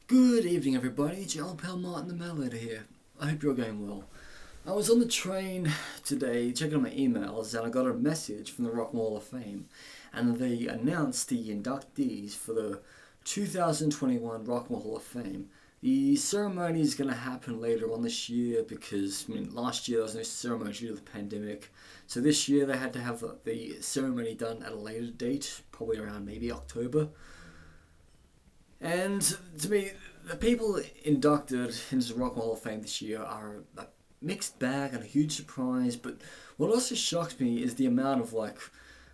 Good evening, everybody. It's your old pal Martin the Metalhead here. I hope you're going well. I was on the train today checking my emails and I got a message from the Rock and Roll Hall of Fame, and they announced the inductees for the 2021 Rock and Roll Hall of Fame. The ceremony is going to happen later on this year because, last year there was no ceremony due to the pandemic. So this year they had to have the ceremony done at a later date, probably around maybe October. And to me, the people inducted into the Rock and Roll Hall of Fame this year are a mixed bag and a huge surprise. But what also shocks me is the amount of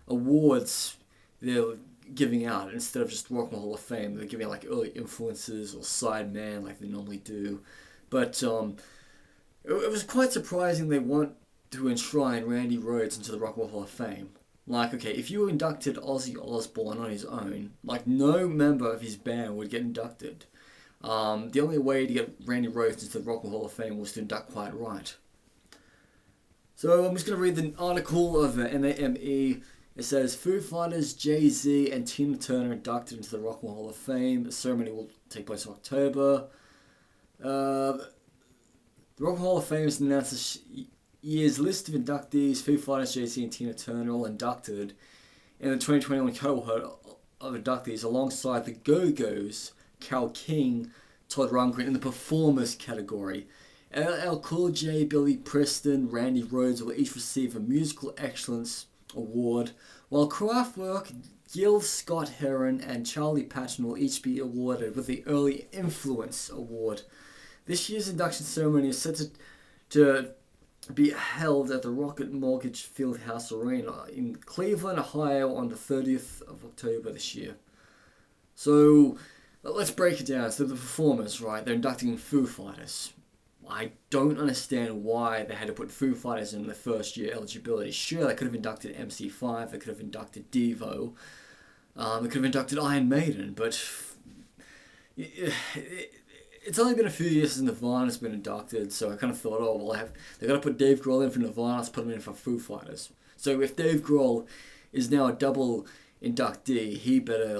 awards they're giving out instead of just Rock and Roll Hall of Fame. They're giving out early influences or side man like they normally do. But it was quite surprising they want to enshrine Randy Rhoads into the Rock and Roll Hall of Fame. Okay, if you inducted Ozzy Osbourne on his own, no member of his band would get inducted. The only way to get Randy Rhoads into the Rock and Roll Hall of Fame was to induct Quiet Riot. So I'm just going to read the article of NAME. It says, Foo Fighters, Jay-Z and Tina Turner inducted into the Rock and Roll Hall of Fame. The ceremony will take place in October. The Rock and Roll Hall of Fame has announced this year's list of inductees. Foo Fighters, Jay-Z and Tina Turner all inducted in the 2021 cohort of inductees alongside the Go-Go's, Carole King, Todd Rundgren in the performers category. LL Cool J, Billy Preston, Randy Rhoads will each receive a musical excellence award, while Kraftwerk, Gil Scott-Heron and Charlie Patton will each be awarded with the Early Influence Award. This year's induction ceremony is set to be held at the Rocket Mortgage Fieldhouse Arena in Cleveland, Ohio on the 30th of October this year. So let's break it down. So the performers, right, they're inducting Foo Fighters. I don't understand why they had to put Foo Fighters in the first year eligibility. Sure, they could have inducted MC5, they could have inducted Devo, they could have inducted Iron Maiden, but it's only been a few years since Nirvana's been inducted, so I kind of thought, they've got to put Dave Grohl in for Nirvana, let's put him in for Foo Fighters. So if Dave Grohl is now a double inductee, he better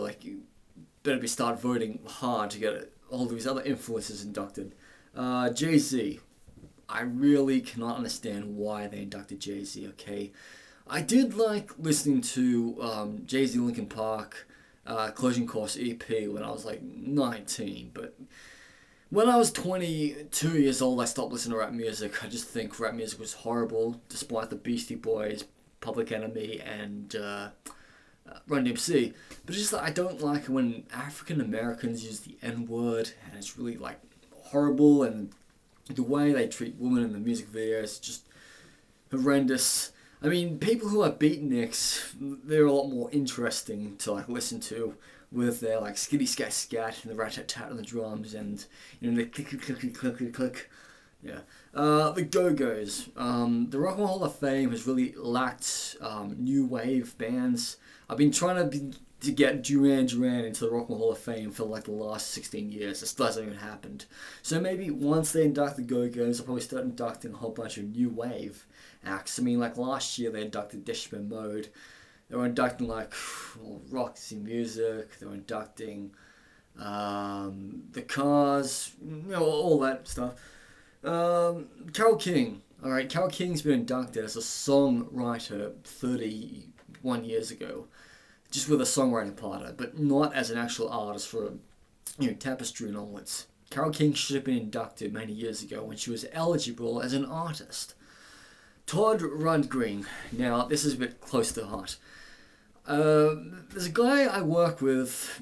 start voting hard to get all these other influences inducted. Jay-Z. I really cannot understand why they inducted Jay-Z, okay? I did like listening to Jay-Z Linkin Park Collision Course EP when I was 19, but when I was 22 years old, I stopped listening to rap music. I just think rap music was horrible, despite the Beastie Boys, Public Enemy, and Run DMC. But it's just I don't like when African Americans use the N-word, and it's really horrible, and the way they treat women in the music videos is just horrendous. People who are beatniks, they're a lot more interesting to listen to, with their skitty scat scat and the rat tat tat on the drums and the click click click click click click. Yeah. The Go-Go's. The Rock and Roll Hall of Fame has really lacked new wave bands. I've been trying to get Duran Duran into the Rock and Roll Hall of Fame for the last 16 years. It still hasn't even happened. So maybe once they induct the Go-Go's, they'll probably start inducting a whole bunch of new wave acts. Last year they inducted Depeche Mode. They were inducting Roxy Music. They were inducting the Cars. All that stuff. Carole King. Alright, Carole King's been inducted as a songwriter 31 years ago. Just with a songwriting part, but not as an actual artist for Tapestry and onwards. Carole King should have been inducted many years ago when she was eligible as an artist. Todd Rundgren. Now, this is a bit close to heart. There's a guy I work with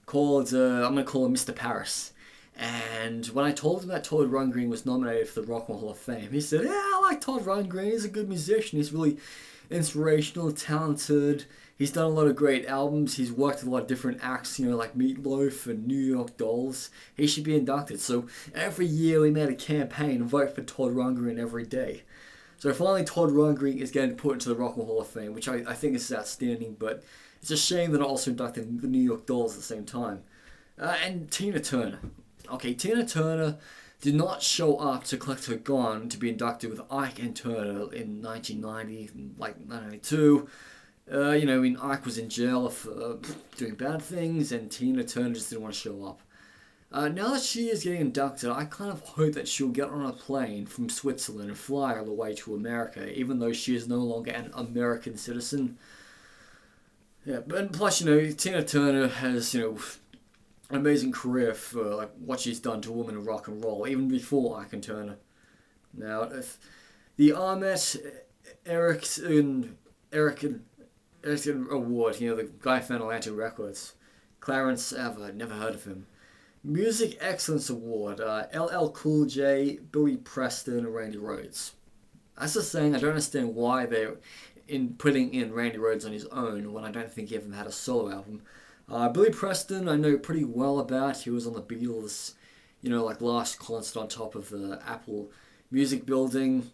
called, I'm going to call him Mr. Paris. And when I told him that Todd Rundgren was nominated for the Rock and Roll Hall of Fame, he said, yeah, I like Todd Rundgren. He's a good musician. He's really inspirational, talented. He's done a lot of great albums. He's worked with a lot of different acts, like Meatloaf and New York Dolls. He should be inducted. So every year we made a campaign and vote for Todd Rundgren every day. So finally Todd Rundgren is getting put into the Rock and Roll Hall of Fame, which I think is outstanding, but it's a shame they're not also inducting the New York Dolls at the same time. And Tina Turner. Okay, Tina Turner did not show up to collect her gun to be inducted with Ike and Turner in 1990, 1992. Ike was in jail for doing bad things, and Tina Turner just didn't want to show up. Now that she is getting inducted, I kind of hope that she'll get on a plane from Switzerland and fly all the way to America, even though she is no longer an American citizen. Yeah, but plus, Tina Turner has, an amazing career for what she's done to women in rock and roll, even before Ike Turner. Now, if the Ahmet Erickson Award, the guy found Atlantic Records, Clarence Ever, never heard of him. Music Excellence Award, LL Cool J, Billy Preston, and Randy Rhoads. That's just saying, I don't understand why they're putting in Randy Rhoads on his own when I don't think he ever had a solo album. Billy Preston, I know pretty well about. He was on the Beatles, last concert on top of the Apple Music Building.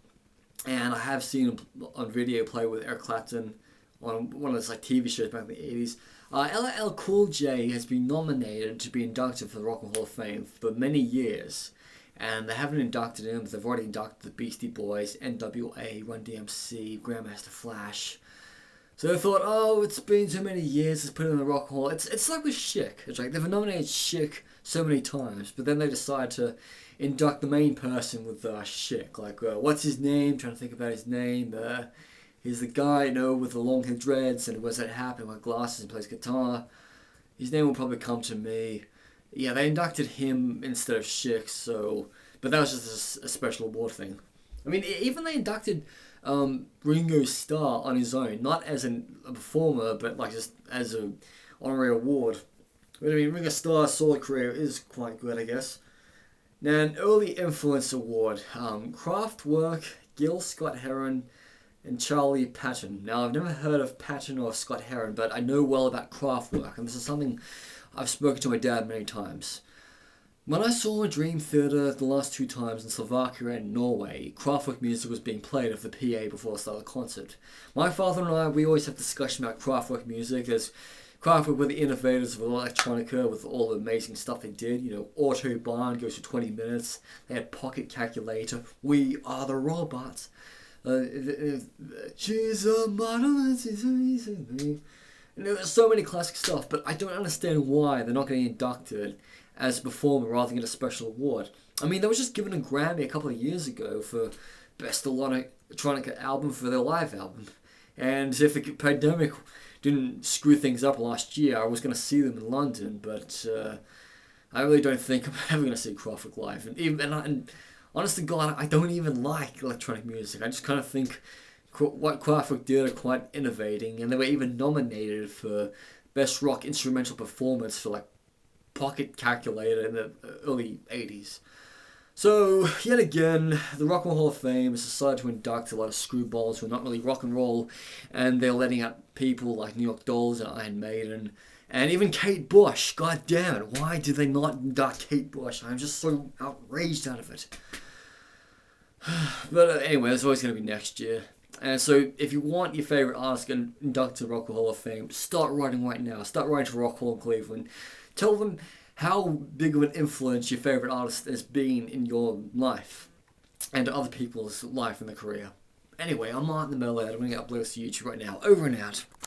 And I have seen him on video play with Eric Clapton on one of those TV shows back in the 80s. LL Cool J has been nominated to be inducted for the Rock and Roll Hall of Fame for many years. And they haven't inducted him, but they've already inducted the Beastie Boys, NWA, Run DMC, Grandmaster Flash. So they thought, it's been too many years, let's put it in the Rock and Roll. It's like with Chic. It's like they've nominated Chic so many times, but then they decide to induct the main person with Chic. What's his name? Trying to think about his name. He's the guy, with the long hair dreads and wears that hat and wears glasses and plays guitar. His name will probably come to me. Yeah, they inducted him instead of Chic, but that was just a special award thing. I mean, even they inducted Ringo Starr on his own, not as a performer, but just as an honorary award. But I mean, Ringo Starr's solo career is quite good, I guess. Now, an early influence award, Kraftwerk, Gil Scott-Heron, and Charlie Patton. Now, I've never heard of Patton or Scott-Heron, but I know well about Kraftwerk, and this is something I've spoken to my dad many times. When I saw Dream Theater the last 2 times in Slovakia and Norway, Kraftwerk music was being played off the PA before the start of the concert. My father and I, we always have discussion about Kraftwerk music, as Kraftwerk were the innovators of electronica with all the amazing stuff they did. Autobahn goes for 20 minutes. They had Pocket Calculator. We are the robots. She's a model and she's amazing. And there's so many classic stuff, but I don't understand why they're not getting inducted as a performer rather than get a special award. I mean, they were just given a Grammy a couple of years ago for Best Electronica Album for their live album. And if the pandemic didn't screw things up last year, I was going to see them in London, but I really don't think I'm ever going to see Kraftwerk live. And honest to God, I don't even like electronic music. I just kind of think what Kraftwerk did are quite innovating, and they were even nominated for Best Rock Instrumental Performance for Pocket Calculator in the early 80s. So, yet again, the Rock and Roll Hall of Fame has decided to induct a lot of screwballs who are not really rock and roll, and they're letting out people like New York Dolls and Iron Maiden, and even Kate Bush. God damn it, why did they not induct Kate Bush? I'm just so outraged out of it. But anyway, it's always going to be next year. And so, if you want your favourite artist to get inducted to the Rock and Roll Hall of Fame, start writing right now. Start writing to Rock Hall in Cleveland. Tell them how big of an influence your favourite artist has been in your life and other people's life in their career. Anyway, I'm Martin the Metalhead. I'm going to upload this to YouTube right now. Over and out.